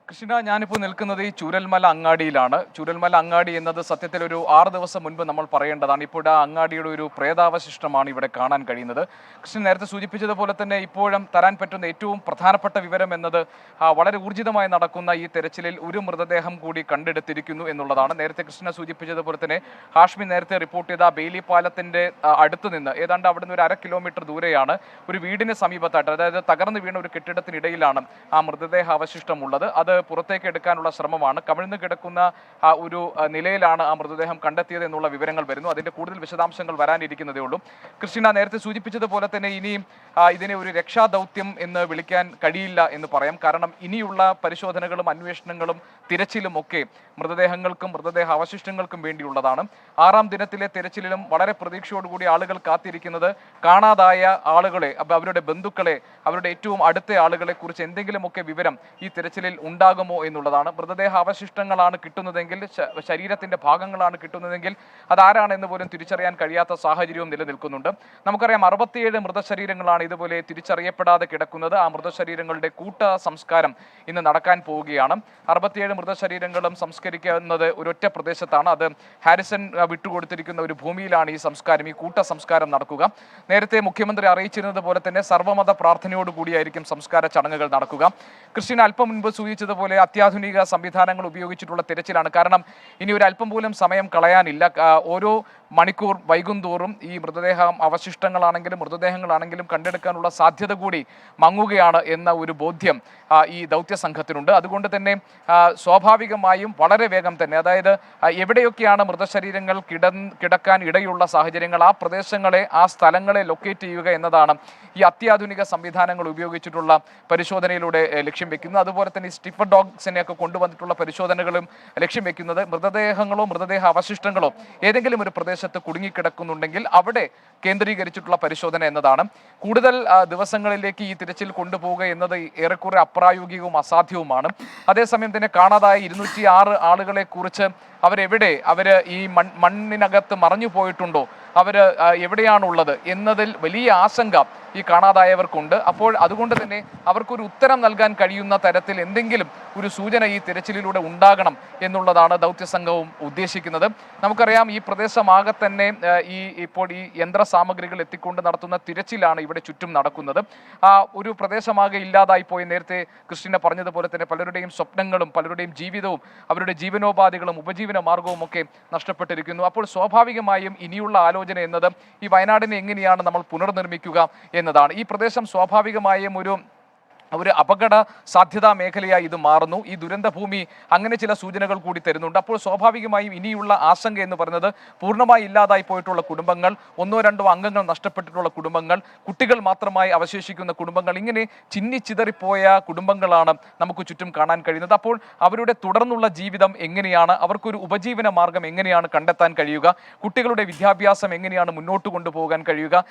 കൃഷ്ണ, ഞാനിപ്പോൾ നിൽക്കുന്നത് ഈ ചൂരൽമല അങ്ങാടിയിലാണ്. ചൂരൽമല അങ്ങാടി എന്നത് സത്യത്തിൽ ഒരു 6 ദിവസം മുൻപ് നമ്മൾ പറയേണ്ടതാണ്. ഇപ്പോൾ ആ അങ്ങാടിയുടെ ഒരു പ്രേതാവശിഷ്ടമാണ് ഇവിടെ കാണാൻ കഴിയുന്നത്. കൃഷ്ണൻ നേരത്തെ സൂചിപ്പിച്ചതുപോലെ തന്നെ ഇപ്പോഴും തരാൻ പറ്റുന്ന ഏറ്റവും പ്രധാനപ്പെട്ട വിവരം എന്നത് വളരെ ഊർജിതമായി നടക്കുന്ന ഈ തെരച്ചിലിൽ ഒരു മൃതദേഹം കൂടി കണ്ടെടുത്തിരിക്കുന്നു എന്നുള്ളതാണ്. നേരത്തെ കൃഷ്ണ സൂചിപ്പിച്ചതുപോലെ തന്നെ ഹാഷ്മി നേരത്തെ റിപ്പോർട്ട് ചെയ്ത ബെയിലി പാലത്തിന്റെ അടുത്ത് നിന്ന് ഏതാണ്ട് അവിടുന്ന് ഒരു 1/2 കിലോമീറ്റർ ദൂരെയാണ് ഒരു വീടിന് സമീപത്തായിട്ട്, അതായത് തകർന്നു വീണ ഒരു കെട്ടിടത്തിനിടയിലാണ് ആ മൃതദേഹ അവശിഷ്ടമുള്ളത്. അത് പുറത്തേക്ക് എടുക്കാനുള്ള ശ്രമമാണ്. കമിഴ്ന്നു കിടക്കുന്ന ഒരു നിലയിലാണ് ആ മൃതദേഹം കണ്ടെത്തിയത് എന്നുള്ള വിവരങ്ങൾ വരുന്നു. അതിന്റെ കൂടുതൽ വിശദാംശങ്ങൾ വരാനിരിക്കുന്നതേ ഉള്ളൂ. കൃഷ്ണ നേരത്തെ സൂചിപ്പിച്ചതുപോലെ തന്നെ ഇനിയും ഇതിനെ ഒരു രക്ഷാദൗത്യം എന്ന് വിളിക്കാൻ കഴിയില്ല എന്ന് പറയാം. കാരണം ഇനിയുള്ള പരിശോധനകളും അന്വേഷണങ്ങളും തിരച്ചിലും ഒക്കെ മൃതദേഹങ്ങൾക്കും മൃതദേഹ അവശിഷ്ടങ്ങൾക്കും വേണ്ടിയുള്ളതാണ്. 6ാം ദിനത്തിലെ തിരച്ചിലിലും വളരെ പ്രതീക്ഷയോടുകൂടി ആളുകൾ കാത്തിരിക്കുന്നത് കാണാതായ ആളുകളെ, അവരുടെ ബന്ധുക്കളെ, അവരുടെ ഏറ്റവും അടുത്ത ആളുകളെ കുറിച്ച് എന്തെങ്കിലുമൊക്കെ വിവരം ഈ തിരച്ചിലിൽ ഉണ്ടാകുമോ എന്നുള്ളതാണ്. മൃതദേഹ അവശിഷ്ടങ്ങളാണ് കിട്ടുന്നതെങ്കിൽ, ശരീരത്തിന്റെ ഭാഗങ്ങളാണ് കിട്ടുന്നതെങ്കിൽ അതാരാണെന്ന് പോലും തിരിച്ചറിയാൻ കഴിയാത്ത സാഹചര്യവും നിലനിൽക്കുന്നുണ്ട്. നമുക്കറിയാം 67 മൃതശരീരങ്ങളാണ് ഇതുപോലെ തിരിച്ചറിയപ്പെടാതെ കിടക്കുന്നത്. ആ മൃതശരീരങ്ങളുടെ കൂട്ട സംസ്കാരം ഇന്ന് നടക്കാൻ പോവുകയാണ്. 67 മൃതശരീരങ്ങളും സംസ്കരിക്കുന്നത് ഒരൊറ്റ പ്രദേശത്താണ്. അത് ഹാരിസൺ വിട്ടുകൊടുത്തിരിക്കുന്ന ഒരു ഭൂമിയിലാണ് ഈ സംസ്കാരം, ഈ കൂട്ട സംസ്കാരം നടക്കുക. നേരത്തെ മുഖ്യമന്ത്രി അറിയിച്ചിരുന്നത് പോലെ തന്നെ സർവ്വമത പ്രാർത്ഥനയോടുകൂടിയായിരിക്കും സംസ്കാര ചടങ്ങുകൾ നടക്കുക. കൃഷ്ണൻ അല്പം മുൻപ് സൂചിച്ചതുപോലെ അത്യാധുനിക സംവിധാനങ്ങൾ ഉപയോഗിച്ചിട്ടുള്ള തിരച്ചിലാണ്. കാരണം ഇനി ഒരു അല്പം പോലും സമയം കളയാനില്ല. ഓരോ മണിക്കൂർ വൈകുന്തോറും ഈ അവശിഷ്ടങ്ങളാണെങ്കിലും മൃതദേഹങ്ങളാണെങ്കിലും കണ്ടെടുക്കാനുള്ള സാധ്യത കൂടി മങ്ങുകയാണ് എന്ന ഒരു ബോധ്യം ഈ ദൗത്യ സംഘത്തിനുണ്ട്. അതുകൊണ്ട് തന്നെ സ്വാഭാവികമായും വളരെ വേഗം തന്നെ, അതായത് എവിടെയൊക്കെയാണ് മൃതശരീരങ്ങൾ കിടക്കാൻ ഇടയുള്ള സാഹചര്യങ്ങൾ, ആ പ്രദേശങ്ങളെ, ആ സ്ഥലങ്ങളെ ലൊക്കേറ്റ് ചെയ്യുക എന്നതാണ് ഈ അത്യാധുനിക സംവിധാനങ്ങൾ ഉപയോഗിച്ചിട്ടുള്ള പരിശോധനയിലൂടെ ലക്ഷ്യം വെക്കുന്നത്. അതുപോലെ തന്നെ സ്റ്റിഫർ ഡോഗ്സിനെയൊക്കെ കൊണ്ടുവന്നിട്ടുള്ള പരിശോധനകളും ലക്ഷ്യം വെക്കുന്നത് മൃതദേഹങ്ങളോ മൃതദേഹ അവശിഷ്ടങ്ങളോ ഏതെങ്കിലും ഒരു പ്രദേശത്ത് കുടുങ്ങിക്കിടക്കുന്നുണ്ടെങ്കിൽ അവിടെ കേന്ദ്രീകരിച്ചിട്ടുള്ള പരിശോധന എന്നതാണ്. കൂടുതൽ ദിവസങ്ങളിലേക്ക് ഈ തിരച്ചിൽ കൊണ്ടുപോവുക എന്നത് ഏറെക്കുറെ അപ്രായോഗികവും അസാധ്യവുമാണ്. അതേസമയം തന്നെ കാണാതായ 206 ആളുകളെ കുറിച്ച് അവരെവിടെ, അവര് ഈ മണ്ണിനകത്ത് മറഞ്ഞു പോയിട്ടുണ്ടോ, അവര് എവിടെയാണുള്ളത് എന്നതിൽ വലിയ ആശങ്ക ഈ കാണാതായവർക്കുണ്ട്. അപ്പോൾ അതുകൊണ്ട് തന്നെ അവർക്കൊരു ഉത്തരം നൽകാൻ കഴിയുന്ന തരത്തിൽ എന്തെങ്കിലും ഒരു സൂചന ഈ തിരച്ചിലിലൂടെ ഉണ്ടാകണം എന്നുള്ളതാണ് ദൗത്യസംഘവും ഉദ്ദേശിക്കുന്നത്. നമുക്കറിയാം ഈ പ്രദേശമാകെ തന്നെ ഇപ്പോൾ ഈ യന്ത്ര സാമഗ്രികൾ എത്തിക്കൊണ്ട് നടത്തുന്ന തിരച്ചിലാണ് ഇവിടെ ചുറ്റും നടക്കുന്നത്. ഒരു പ്രദേശമാകെ ഇല്ലാതായി പോയി. നേരത്തെ കൃഷ്ണ പറഞ്ഞതുപോലെ തന്നെ പലരുടെയും സ്വപ്നങ്ങളും പലരുടെയും ജീവിതവും അവരുടെ ജീവനോപാധികളും ഉപജീവന മാർഗവും ഒക്കെ നഷ്ടപ്പെട്ടിരിക്കുന്നു. അപ്പോൾ സ്വാഭാവികമായും ഇനിയുള്ള ആലോചന എന്നത് ഈ വയനാടിനെ എങ്ങനെയാണ് നമ്മൾ പുനർനിർമ്മിക്കുക എന്നതാണ്. ഈ പ്രദേശം സ്വാഭാവികമായും ഒരു അപകട സാധ്യതാ മേഖലയായി ഇത് മാറുന്നു. ഈ ദുരന്ത ഭൂമി അങ്ങനെ ചില സൂചനകൾ കൂടി തരുന്നുണ്ട്. അപ്പോൾ സ്വാഭാവികമായും ഇനിയുള്ള ആശങ്ക എന്ന് പറയുന്നത് പൂർണ്ണമായി ഇല്ലാതായി പോയിട്ടുള്ള കുടുംബങ്ങൾ, 1-2 അംഗങ്ങൾ നഷ്ടപ്പെട്ടിട്ടുള്ള കുടുംബങ്ങൾ, കുട്ടികൾ മാത്രമായി അവശേഷിക്കുന്ന കുടുംബങ്ങൾ, ഇങ്ങനെ ചിന്നിച്ചിതറിപ്പോയ കുടുംബങ്ങളാണ് നമുക്ക് ചുറ്റും കാണാൻ കഴിയുന്നത്. അപ്പോൾ അവരുടെ തുടർന്നുള്ള ജീവിതം എങ്ങനെയാണ്, അവർക്കൊരു ഉപജീവന മാർഗം എങ്ങനെയാണ് കണ്ടെത്താൻ കഴിയുക, കുട്ടികളുടെ വിദ്യാഭ്യാസം എങ്ങനെയാണ് മുന്നോട്ട് കൊണ്ടുപോകാൻ കഴിയുക,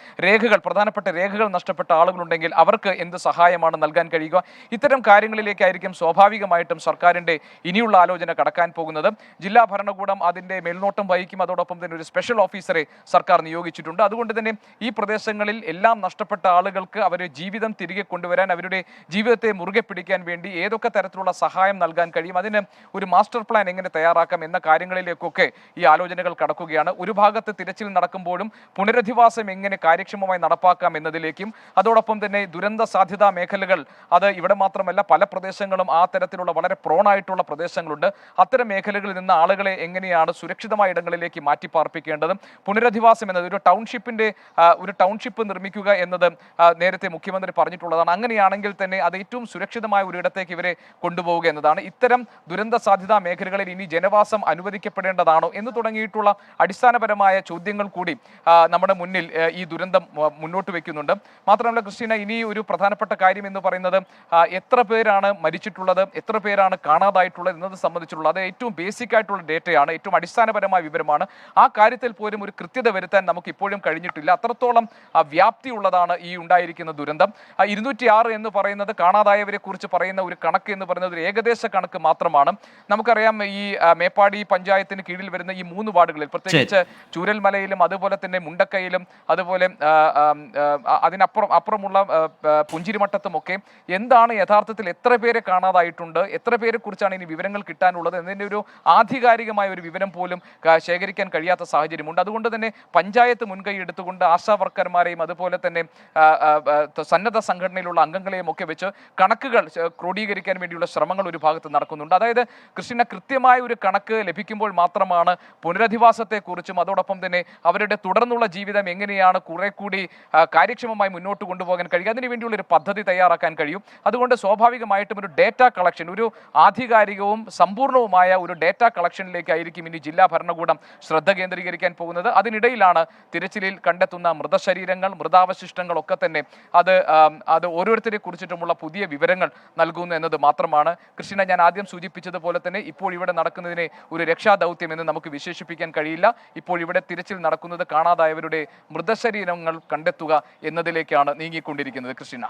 പ്രധാനപ്പെട്ട രേഖകൾ നഷ്ടപ്പെട്ട ആളുകളുണ്ടെങ്കിൽ അവർക്ക് എന്ത് സഹായമാണ് നൽകാൻ കഴിയുക, ഇത്തരം കാര്യങ്ങളിലേക്കായിരിക്കും സ്വാഭാവികമായിട്ടും സർക്കാരിന്റെ ഇനിയുള്ള ആലോചന കടക്കാൻ പോകുന്നത്. ജില്ലാ ഭരണകൂടം അതിന്റെ മേൽനോട്ടം വഹിക്കും. അതോടൊപ്പം തന്നെ ഒരു സ്പെഷ്യൽ ഓഫീസറെ സർക്കാർ നിയോഗിച്ചിട്ടുണ്ട്. അതുകൊണ്ട് തന്നെ ഈ പ്രദേശങ്ങളിൽ എല്ലാം നഷ്ടപ്പെട്ട ആളുകൾക്ക് അവരുടെ ജീവിതം തിരികെ കൊണ്ടുവരാൻ, അവരുടെ ജീവിതത്തെ മുറുകെ പിടിക്കാൻ വേണ്ടി ഏതൊക്കെ തരത്തിലുള്ള സഹായം നൽകാൻ കഴിയും, അതിന് ഒരു മാസ്റ്റർ പ്ലാൻ എങ്ങനെ തയ്യാറാക്കാം എന്ന കാര്യങ്ങളിലേക്കൊക്കെ ഈ ആലോചനകൾ കടക്കുകയാണ്. ഒരു ഭാഗത്ത് തിരച്ചിൽ നടക്കുമ്പോഴും പുനരധിവാസം എങ്ങനെ കാര്യക്ഷമമായി നടപ്പാക്കാം എന്നതിലേക്കും, അതോടൊപ്പം തന്നെ ദുരന്ത സാധ്യതാ മേഖലകൾ, അത് ഇവിടെ മാത്രമല്ല പല പ്രദേശങ്ങളും ആ തരത്തിലുള്ള വളരെ പ്രോണായിട്ടുള്ള പ്രദേശങ്ങളുണ്ട്. അത്തരം മേഖലകളിൽ നിന്ന് ആളുകളെ എങ്ങനെയാണ് സുരക്ഷിതമായ ഇടങ്ങളിലേക്ക് മാറ്റിപ്പാർപ്പിക്കേണ്ടത്, പുനരധിവാസം എന്നത് ഒരു ടൗൺഷിപ്പ് നിർമ്മിക്കുക എന്നത് നേരത്തെ മുഖ്യമന്ത്രി പറഞ്ഞിട്ടുള്ളതാണ്. അങ്ങനെയാണെങ്കിൽ തന്നെ അത് ഏറ്റവും സുരക്ഷിതമായ ഒരു ഇടത്തേക്ക് ഇവരെ കൊണ്ടുപോവുക എന്നതാണ്. ഇത്തരം ദുരന്ത സാധ്യതാ മേഖലകളിൽ ഇനി ജനവാസം അനുവദിക്കപ്പെടേണ്ടതാണോ എന്ന് തുടങ്ങിയിട്ടുള്ള അടിസ്ഥാനപരമായ ചോദ്യങ്ങൾ കൂടി നമ്മുടെ മുന്നിൽ ഈ ദുരന്തം മുന്നോട്ട് വെക്കുന്നുണ്ട്. മാത്രമല്ല കൃഷ്ണ, ഇനി ഒരു പ്രധാനപ്പെട്ട കാര്യം എന്ന് പറയുന്നത് എത്ര പേരാണ് മരിച്ചിട്ടുള്ളത്, എത്ര പേരാണ് കാണാതായിട്ടുള്ളത് എന്നത് സംബന്ധിച്ചുള്ള അത് ഏറ്റവും ബേസിക് ആയിട്ടുള്ള ഡേറ്റയാണ്, ഏറ്റവും അടിസ്ഥാനപരമായ വിവരമാണ്. ആ കാര്യത്തിൽ പോലും ഒരു കൃത്യത വരുത്താൻ നമുക്ക് ഇപ്പോഴും കഴിഞ്ഞിട്ടില്ല. അത്രത്തോളം വ്യാപ്തിയുള്ളതാണ് ഈ ഉണ്ടായിരിക്കുന്ന ദുരന്തം. 206 എന്ന് പറയുന്നത് കാണാതായവരെ കുറിച്ച് പറയുന്ന ഒരു കണക്ക് എന്ന് പറയുന്നത് ഒരു ഏകദേശ കണക്ക് മാത്രമാണ്. നമുക്കറിയാം ഈ മേപ്പാടി പഞ്ചായത്തിന് കീഴിൽ വരുന്ന ഈ 3 വാർഡുകളിൽ, പ്രത്യേകിച്ച് ചൂരൽമലയിലും അതുപോലെ തന്നെ മുണ്ടക്കയിലും അതുപോലെ അതിനപ്പുറമുള്ള പുഞ്ചിരിമട്ടത്തുമൊക്കെ എന്താണ് യഥാർത്ഥത്തിൽ എത്ര പേരെ കാണാതായിട്ടുണ്ട്, എത്ര പേരെ കുറിച്ചാണ് ഇനി വിവരങ്ങൾ കിട്ടാനുള്ളത് എന്നതിൻ്റെ ഒരു ആധികാരികമായ ഒരു വിവരം പോലും ശേഖരിക്കാൻ കഴിയാത്ത സാഹചര്യമുണ്ട്. അതുകൊണ്ട് തന്നെ പഞ്ചായത്ത് മുൻകൈ എടുത്തുകൊണ്ട് ആശാ വർക്കർമാരെയും അതുപോലെ തന്നെ സന്നദ്ധ സംഘടനയിലുള്ള അംഗങ്ങളെയും ഒക്കെ വെച്ച് കണക്കുകൾ ക്രോഡീകരിക്കാൻ വേണ്ടിയുള്ള ശ്രമങ്ങൾ ഒരു ഭാഗത്ത് നടക്കുന്നുണ്ട്. അതായത് കൃഷ്ണ കൃത്യമായ ഒരു കണക്ക് ലഭിക്കുമ്പോൾ മാത്രമാണ് പുനരധിവാസത്തെക്കുറിച്ചും അതോടൊപ്പം തന്നെ അവരുടെ തുടർന്നുള്ള ജീവിതം എങ്ങനെയാണ് കുറെ കൂടി കാര്യക്ഷമമായി മുന്നോട്ട് കൊണ്ടുപോകാൻ കഴിയും, അതിനു വേണ്ടിയുള്ള ഒരു പദ്ധതി തയ്യാറാക്കാൻ കഴിയും. അതുകൊണ്ട് സ്വാഭാവികമായിട്ടും ഒരു ഡേറ്റ കളക്ഷൻ, ഒരു ആധികാരികവും സമ്പൂർണവുമായ ഒരു ഡേറ്റ കളക്ഷനിലേക്കായിരിക്കും ഇനി ജില്ലാ ഭരണകൂടം ശ്രദ്ധ കേന്ദ്രീകരിക്കാൻ പോകുന്നത്. അതിനിടയിലാണ് തിരച്ചിലിൽ കണ്ടെത്തുന്ന മൃതശരീരങ്ങൾ, മൃതാവശിഷ്ടങ്ങൾ ഒക്കെ തന്നെ അത് ഓരോരുത്തരെ കുറിച്ചിട്ടുമുള്ള പുതിയ വിവരങ്ങൾ നൽകുന്നു എന്നത് മാത്രമാണ്. കൃഷ്ണ, ഞാൻ ആദ്യം സൂചിപ്പിച്ചതുപോലെ തന്നെ ഇപ്പോൾ ഇവിടെ നടക്കുന്നതിനെ ഒരു രക്ഷാദൗത്യം എന്ന് നമുക്ക് വിശേഷിപ്പിക്കാൻ കഴിയില്ല. ഇപ്പോൾ ഇവിടെ തിരച്ചിൽ നടക്കുന്നത് കാണാതായവരുടെ മൃതശരീരങ്ങൾ കണ്ടെത്തുക എന്നതിലേക്കാണ് നീങ്ങിക്കൊണ്ടിരിക്കുന്നത്. കൃഷ്ണ.